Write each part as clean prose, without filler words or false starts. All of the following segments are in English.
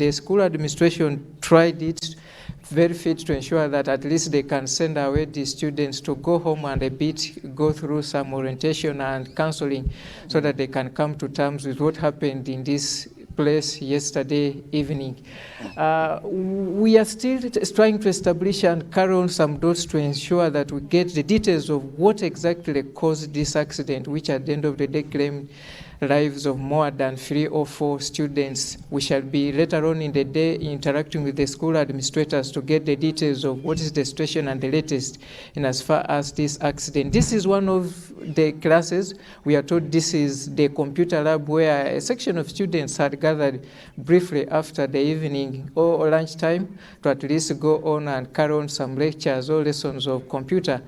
the school administration tried it very fit to ensure that at least they can send away the students to go home and a bit go through some orientation and counseling so that they can come to terms with what happened in this place yesterday evening. We are still trying to establish and carry on some dots to ensure that we get the details of what exactly caused this accident, which at the end of the day claimed lives of more than 3 or 4 students. We shall be later on in the day interacting with the school administrators to get the details of what is the situation and the latest in as far as this accident. This is one of the classes. We are told this is the computer lab where a section of students had gathered briefly after the evening or lunchtime to at least go on and carry on some lectures or lessons of computer.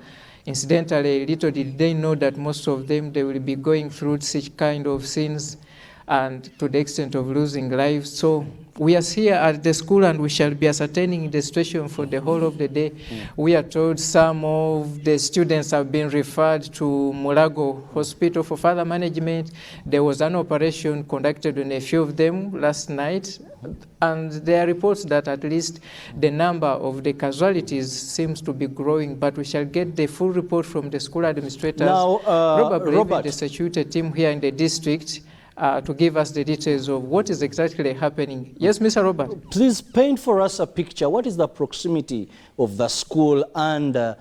Incidentally, little did they know that most of them, they will be going through such kind of scenes and to the extent of losing lives. So we are here at the school and we shall be ascertaining the situation for the whole of the day. We are told some of the students have been referred to Mulago Hospital for further management. There was an operation conducted on a few of them last night, and there are reports that at least the number of the casualties seems to be growing, but we shall get the full report from the school administrators, now, probably Robert, even the security team here in the district, to give us the details of what is exactly happening. Yes, Mr. Robert. Please paint for us a picture. What is the proximity of the school and the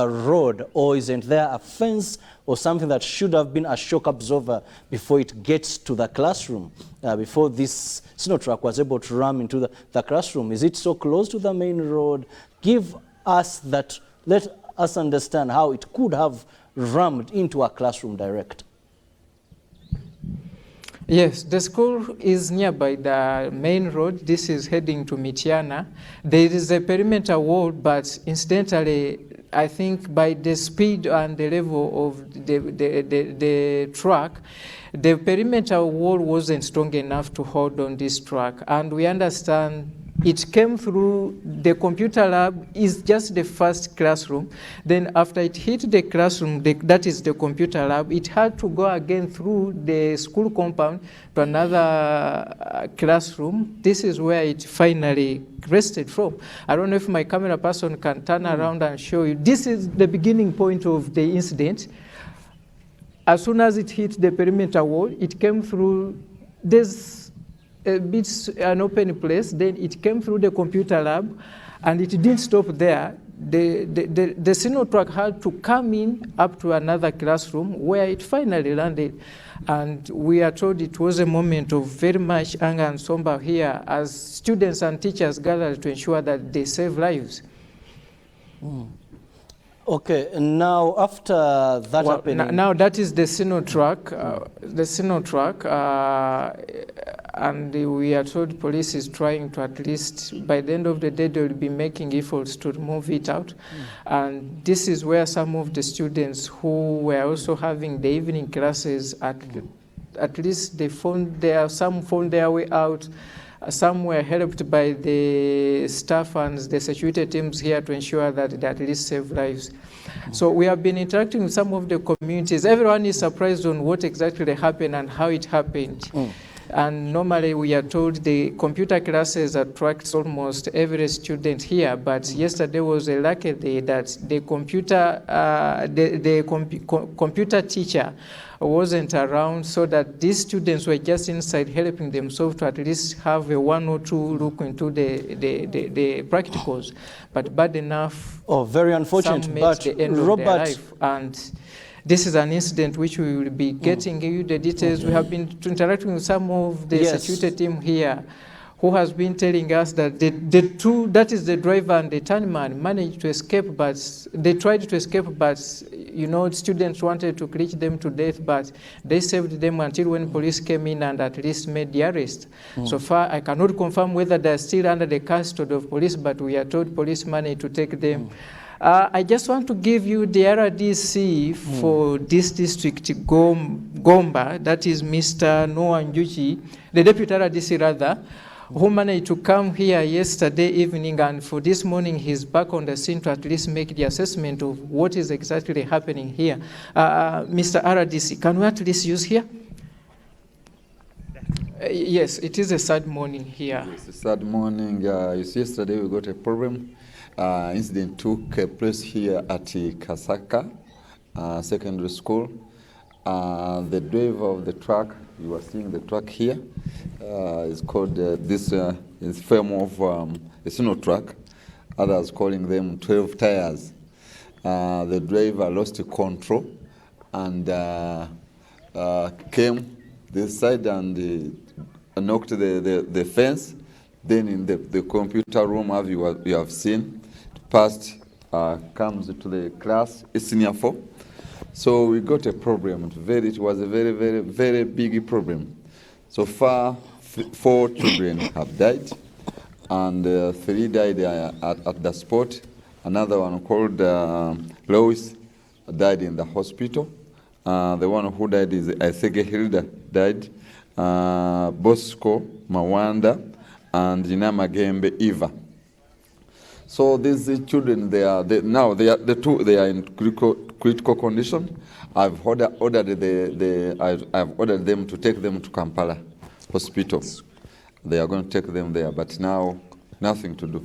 road? Or isn't there a fence or something that should have been a shock absorber before it gets to the classroom, before this sino truck was able to ram into the classroom? Is it so close to the main road? Give us that, let us understand how it could have rammed into a classroom direct. Yes, the school is nearby the main road. This is heading to Mityana. There is a perimeter wall, but incidentally, I think by the speed and the level of the truck, the perimeter wall wasn't strong enough to hold on this truck. And we understand it came through the computer lab, is just the first classroom. Then after it hit the classroom, that is the computer lab, it had to go again through the school compound to another classroom. This is where it finally rested from. I don't know if my camera person can turn around and show you. This is the beginning point of the incident. As soon as it hit the perimeter wall, it came through this a bit an open place, then it came through the computer lab, and it didn't stop there. The sino truck had to come in up to another classroom where it finally landed. And we are told it was a moment of very much anger and somber here as students and teachers gathered to ensure that they save lives. Okay, and now after that happening... Now that is the sino truck, and we are told police is trying to at least, by the end of the day, they will be making efforts to remove it out. And this is where some of the students who were also having the evening classes, at least they some found their way out. Some were helped by the staff and the security teams here to ensure that they at least save lives. So we have been interacting with some of the communities. Everyone is surprised on what exactly happened and how it happened. And normally we are told the computer classes attract almost every student here, but yesterday was a lucky day that the computer teacher wasn't around, so that these students were just inside helping themselves to at least have a 1 or 2 look into the practicals. But bad enough, very unfortunate, some but the end of their life. And this is an incident which we will be getting you the details. We have been interacting with some of the security team here, who has been telling us that the two, that is the driver and the turnman, managed to escape, but they tried to escape, but you know, students wanted to clutch them to death, but they saved them until when police came in and at least made the arrest. So far, I cannot confirm whether they're still under the custody of police, but we are told police managed to take them. I just want to give you the RDC for this district, GOMBA, that is Mr. Noah Njuchi, the deputy RDC rather, who managed to come here yesterday evening, and for this morning he's back on the scene to at least make the assessment of what is exactly happening here. Mr. RDC, can we at least use here? Yes, it is a sad morning here. It's a sad morning. Yesterday we got a problem. Incident took place here at KASAKA secondary school. The driver of the truck, you are seeing the truck here, is called this is form of a sino truck. Others calling them 12 tires. The driver lost control and came this side and knocked the fence. Then in the computer room, as you have seen, passed comes to the class, it's senior 4. So we got a problem. It was a very, very, very big problem. So far, 4 children have died, and 3 died at the spot. Another one called Lois died in the hospital. The one who died is Isege Hilda died. Bosco Mawanda and Namagembe Eva. So these children, they are in critical condition. I've ordered them to take them to Kampala Hospital. They are going to take them there, but now nothing to do.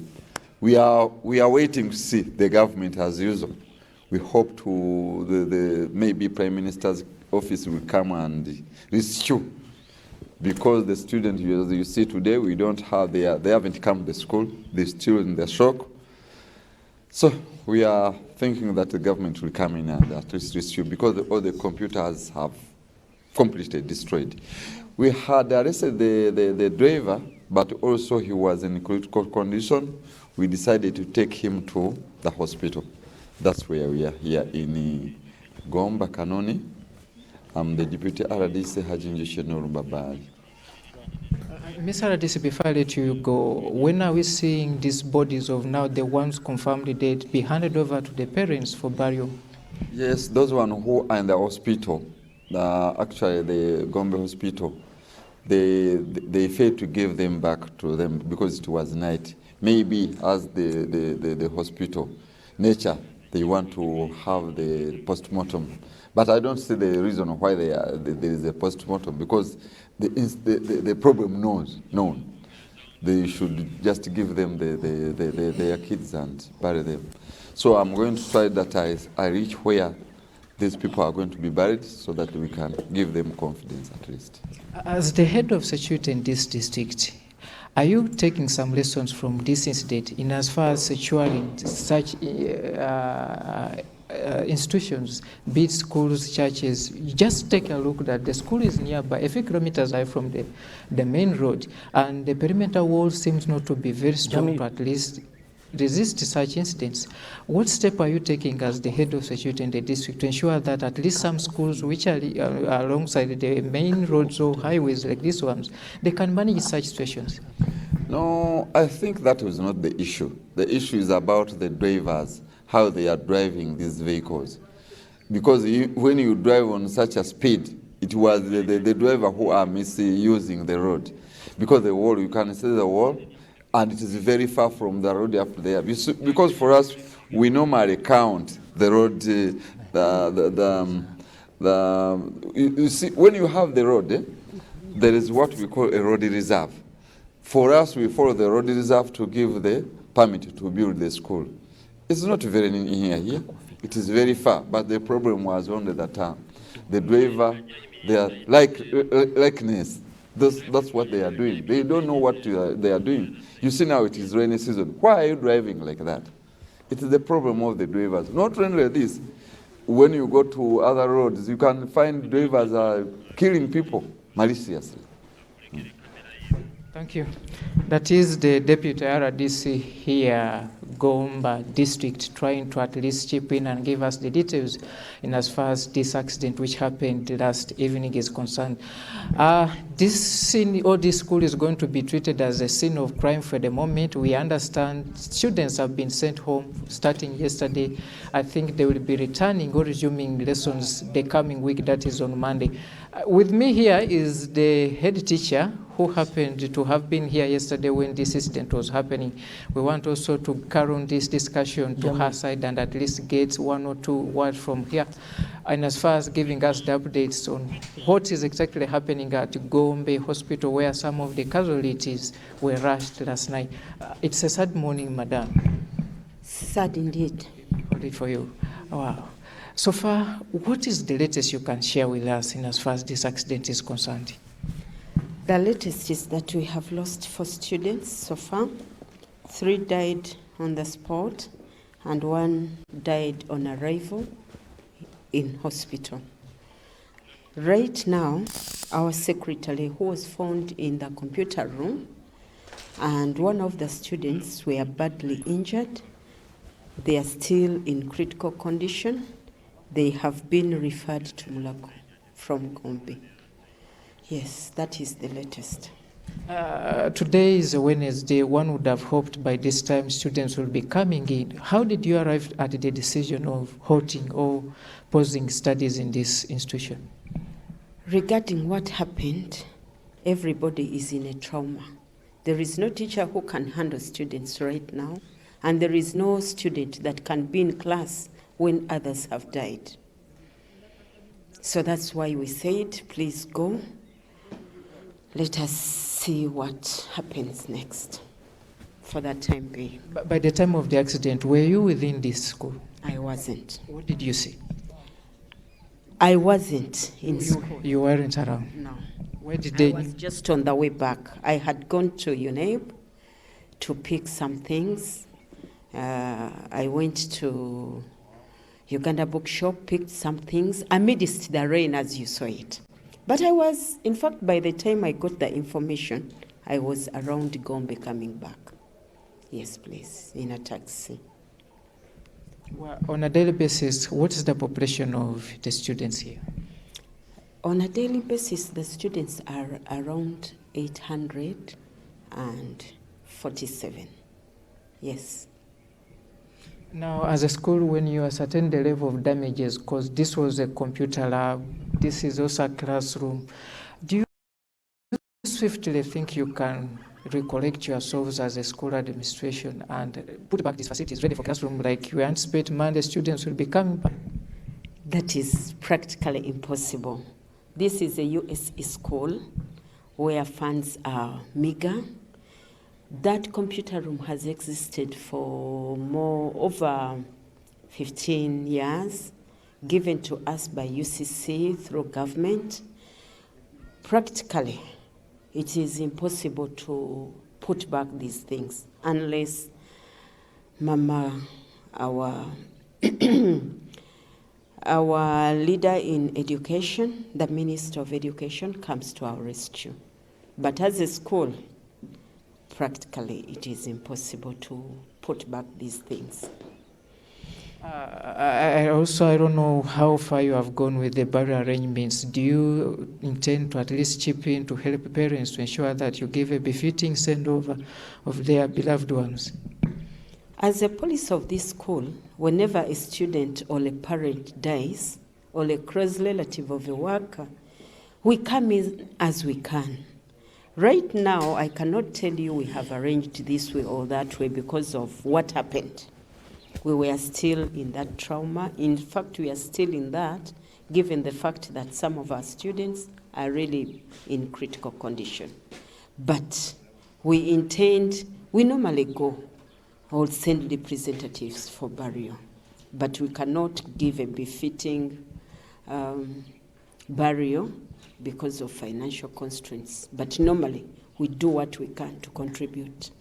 We are waiting to see the government as usual. We hope the maybe Prime Minister's office will come and rescue. Because the students you see today, we don't have, they haven't come to school. They're still in the shock. So we are thinking that the government will come in and at least rescue, because all the computers have completely destroyed. We had arrested the driver, but also he was in critical condition. We decided to take him to the hospital. That's where we are here in GOMBA, Kanoni. I'm the Deputy RDC Hajinjishe Norumbabali. Ms. RDC, before I let you go, when are we seeing these bodies of now the ones confirmed dead be handed over to the parents for burial? Yes, those ones who are in the hospital, actually the GOMBA hospital, they failed to give them back to them because it was night. Maybe as the hospital nature, they want to have the post-mortem. But I don't see the reason why there is a post-mortem, because the problem known. They should just give them their kids and bury them. So I'm going to try that I reach where these people are going to be buried so that we can give them confidence at least. As the head of security in this district, are you taking some lessons from this incident in as far as securing such institutions, be it schools, churches? Just take a look that the school is nearby, a few kilometers away from the main road, and the perimeter wall seems not to be very strong to at least resist such incidents. What step are you taking as the head of security in the district to ensure that at least some schools which are alongside the main roads or highways like these ones, they can manage such situations? No, I think that is not the issue. The issue is about the drivers, how they are driving these vehicles. Because when you drive on such a speed, it was the driver who are misusing the road. Because the wall, you can see the wall, and it is very far from the road up there. Because for us, we normally count the road, you see, when you have the road, there is what we call a road reserve. For us, we follow the road reserve to give the permit to build the school. It's not very near here. It is very far, but the problem was only that the driver, they are likeness. That's what they are doing. They don't know what they are doing. You see now it is rainy season. Why are you driving like that? It is the problem of the drivers. Not only this, when you go to other roads, you can find drivers are killing people maliciously. Thank you. That is the Deputy RDC here, GOMBA district, trying to at least chip in and give us the details in as far as this accident which happened last evening is concerned. This scene or this school is going to be treated as a scene of crime for the moment. We understand students have been sent home starting yesterday. I think they will be returning or resuming lessons the coming week, that is on Monday. With me here is the head teacher who happened to have been here yesterday when this incident was happening. We want also to carry on this discussion to her side and at least get one or two words from here. And as far as giving us the updates on what is exactly happening at GOMBA Hospital where some of the casualties were rushed last night. It's a sad morning, madam. Sad indeed. Only for you. Wow. So far, what is the latest you can share with us in as far as this accident is concerned? The latest is that we have lost 4 students so far. 3 died on the spot and 1 died on arrival in hospital. Right now, our secretary, who was found in the computer room, and one of the students were badly injured. They are still in critical condition. They have been referred to Mulago from GOMBA. Yes, that is the latest. Today is a Wednesday. One would have hoped by this time students will be coming in. How did you arrive at the decision of halting or pausing studies in this institution? Regarding what happened, everybody is in a trauma. There is no teacher who can handle students right now, and there is no student that can be in class when others have died. So that's why we said, please go. Let us see what happens next for that time being. But by the time of the accident, were you within this school? I wasn't. What did you see? I wasn't in school. You weren't around? No. Where did I they? was just on the way back. I had gone to UNEB to pick some things. I went to Uganda bookshop, picked some things amidst the rain as you saw it. But I was, in fact, by the time I got the information, I was around GOMBA coming back. Yes, please, in a taxi. Well, on a daily basis, what is the population of the students here? On a daily basis, the students are around 847. Yes. Now, as a school, when you ascertain the level of damages, because this was a computer lab, this is also a classroom, do you swiftly think you can recollect yourselves as a school administration and put back these facilities ready for classroom like you anticipate Monday students will be coming back? That is practically impossible. This is a USE school where funds are meager. That computer room has existed for over 15 years, given to us by UCC through government. Practically, it is impossible to put back these things unless Mama, our our leader in education, the Minister of Education, comes to our rescue. But as a school, practically it is impossible to put back these things. I don't know how far you have gone with the barrier arrangements. Do you intend to at least chip in to help parents to ensure that you give a befitting send-over of their beloved ones? As a policy of this school, whenever a student or a parent dies, or a close relative of a worker, we come in as we can. Right now, I cannot tell you we have arranged this way or that way because of what happened. We were still in that trauma. In fact, we are still in that, given the fact that some of our students are really in critical condition. But we normally go or send representatives for burial, but we cannot give a befitting burial because of financial constraints. But normally, we do what we can to contribute.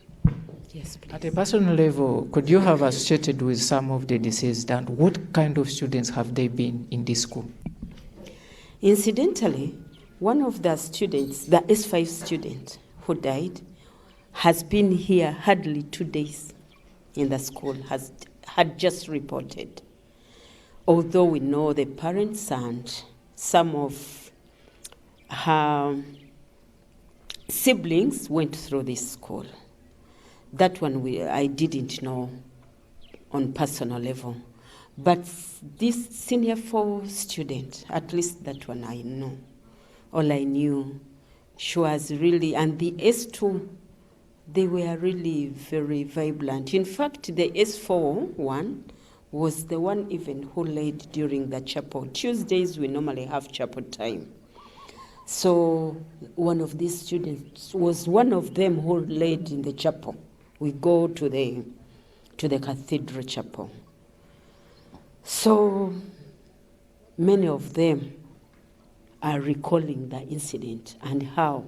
Yes, please. At a personal level, could you have associated with some of the deceased, and what kind of students have they been in this school? Incidentally, one of the students, the S5 student who died, has been here hardly 2 days in the school, had just reported. Although we know the parents and some of her siblings went through this school. That one I didn't know on personal level. But this senior 4 student, at least that one I know. all I knew. She was really, and the S2, they were really very vibrant. In fact, the S4 one was the one even who led during the chapel. Tuesdays, we normally have chapel time. So one of these students was one of them who led in the chapel. We go to the cathedral chapel. So many of them are recalling the incident and how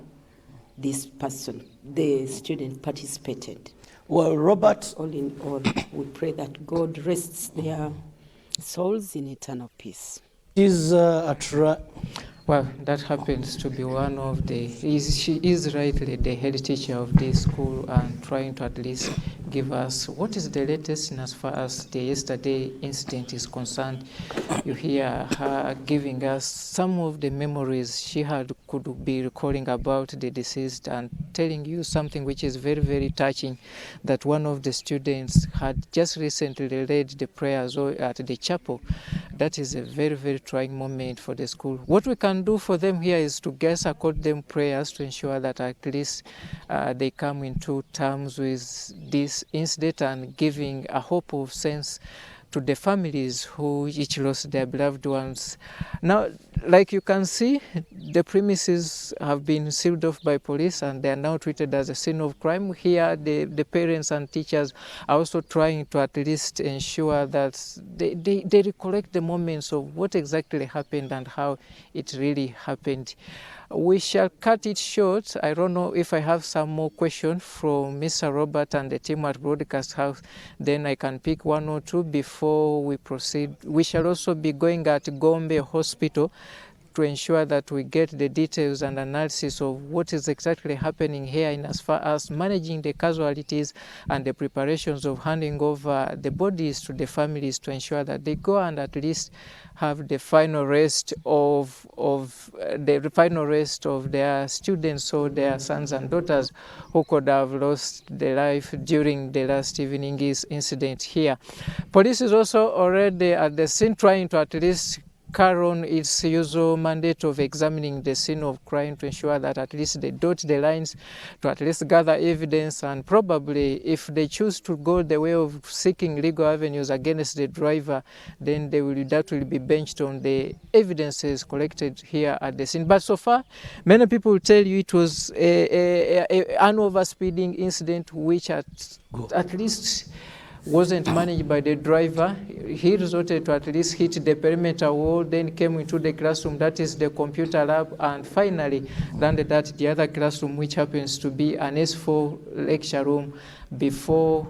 this person, the student, participated. Well, Robert, All in all, we pray that God rests their souls in eternal peace. is Well, that happens to be one of she is rightly the head teacher of this school and trying to at least give us what is the latest in as far as the yesterday incident is concerned. You hear her giving us some of the memories she could be recalling about the deceased and telling you something which is very, very touching, that one of the students had just recently led the prayers at the chapel. That is a very, very trying moment for the school. What we can do for them here is to just accord them prayers to ensure that at least they come into terms with this incident and giving a hope of sense to the families who each lost their beloved ones. Now, like you can see, the premises have been sealed off by police and they are now treated as a scene of crime. Here, the parents and teachers are also trying to at least ensure that they recollect the moments of what exactly happened and how it really happened. We shall cut it short. I don't know if I have some more questions from Mr. Robert and the team at Broadcast House. Then I can pick one or two before we proceed. We shall also be going at GOMBA Hospital to ensure that we get the details and analysis of what is exactly happening here in as far as managing the casualties and the preparations of handing over the bodies to the families to ensure that they go and at least have the final rest of their students or their sons and daughters who could have lost their life during the last evening's incident here. Police is also already at the scene trying to at least carry on its usual mandate of examining the scene of crime to ensure that at least they dot the lines to at least gather evidence, and probably if they choose to go the way of seeking legal avenues against the driver, then that will be benched on the evidences collected here at the scene. But so far, many people will tell you it was an overspeeding incident which at least wasn't managed by the driver. He resorted to at least hit the perimeter wall, then came into the classroom, that is the computer lab, and finally landed at the other classroom, which happens to be an S4 lecture room before.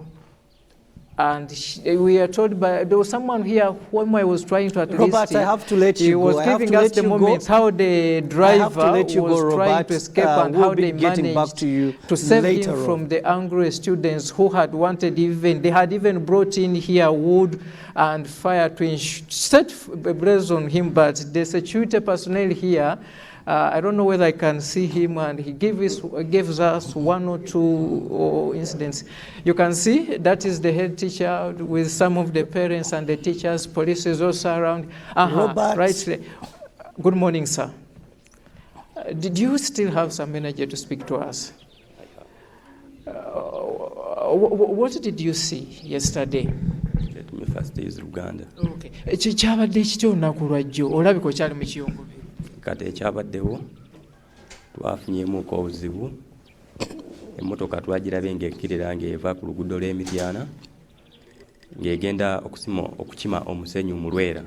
And we are told by, there was someone here whom I was trying to at least... Robert, I have to let you go. He was giving us the moments, how the driver was trying to escape and how they managed to save him from the angry students who had wanted they had even brought in here wood and fire to set a blaze on him, but the security personnel here, I don't know whether I can see him, and he gives us one or two incidents. You can see that is the head teacher with some of the parents and the teachers. Police is also around. Robert. Right. Good morning, sir. Did you still have some energy to speak to us? What did you see yesterday? My first day is Uganda. Okay. Kyabadde kityo olunaku lwajjo olabika okyali mu kiyungu. Kati ekyabaddewo twafunyemuuko obuzibu, emmotoka twagirabe ng'ekkirira ng'eva ku luguudo lw'Emityana ng'egenda okukima omusenyu mu Lwera.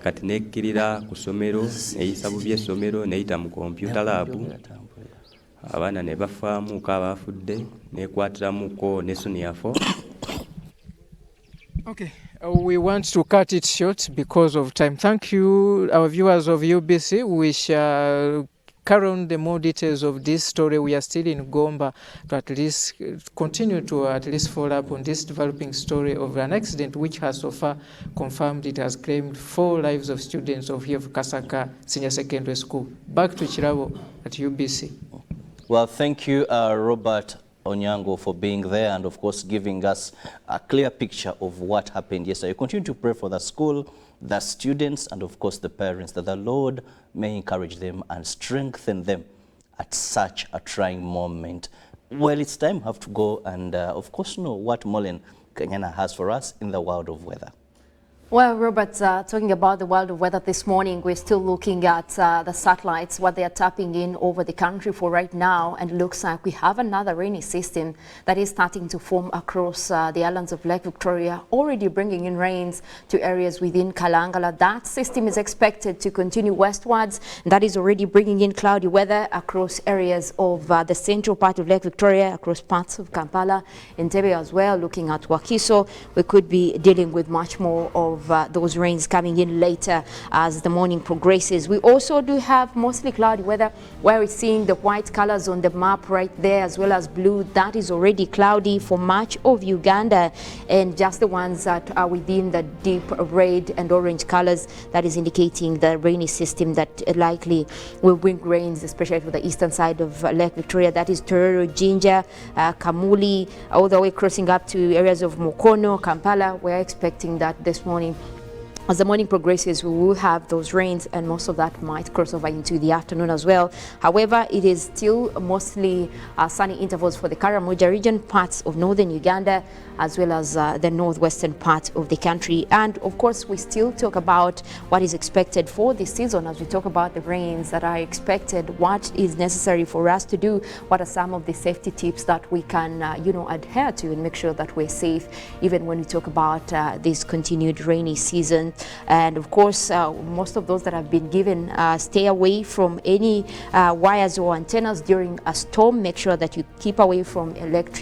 Kati nekkirira ku ssomero neyisa bubi essomero neyita mu computer lab, abaana ne bafaamuuko abafudde nekwatiramuuko ne senior 4. Okay, we want to cut it short because of time. Thank you, our viewers of UBC. We shall carry on the more details of this story. We are still in Gomba to at least continue to at least follow up on this developing story of an accident which has so far confirmed it has claimed 4 lives of students of here of KASAKA Senior Secondary School. Back to Chirabo at UBC. Well, thank you, Robert Onyango, for being there and of course giving us a clear picture of what happened yesterday. You continue to pray for the school the students and of course the parents, that the Lord may encourage them and strengthen them at such a trying moment. Well, it's time we have to go and of course know what Molen Kenyana has for us in the world of weather. Well, Robert, talking about the world of weather this morning, we're still looking at the satellites, what they are tapping in over the country for right now, and it looks like we have another rainy system that is starting to form across the islands of Lake Victoria, already bringing in rains to areas within Kalangala. That system is expected to continue westwards, and that is already bringing in cloudy weather across areas of the central part of Lake Victoria, across parts of Kampala, Entebbe as well. Looking at Wakiso, we could be dealing with much more of those rains coming in later as the morning progresses. We also do have mostly cloudy weather, where we're seeing the white colors on the map right there, as well as blue. That is already cloudy for much of Uganda, and just the ones that are within the deep red and orange colors, that is indicating the rainy system that likely will bring rains, especially to the eastern side of Lake Victoria. That is Tororo, Jinja, Kamuli, all the way crossing up to areas of Mukono, Kampala. We're expecting that this morning. As the morning progresses, we will have those rains, and most of that might cross over into the afternoon as well. However, it is still mostly sunny intervals for the Karamoja region, parts of northern Uganda, as well as the northwestern part of the country. And of course, we still talk about what is expected for this season as we talk about the rains that are expected, what is necessary for us to do, what are some of the safety tips that we can, adhere to and make sure that we're safe, even when we talk about this continued rainy season. And of course, most of those that have been given, stay away from any wires or antennas during a storm. Make sure that you keep away from electric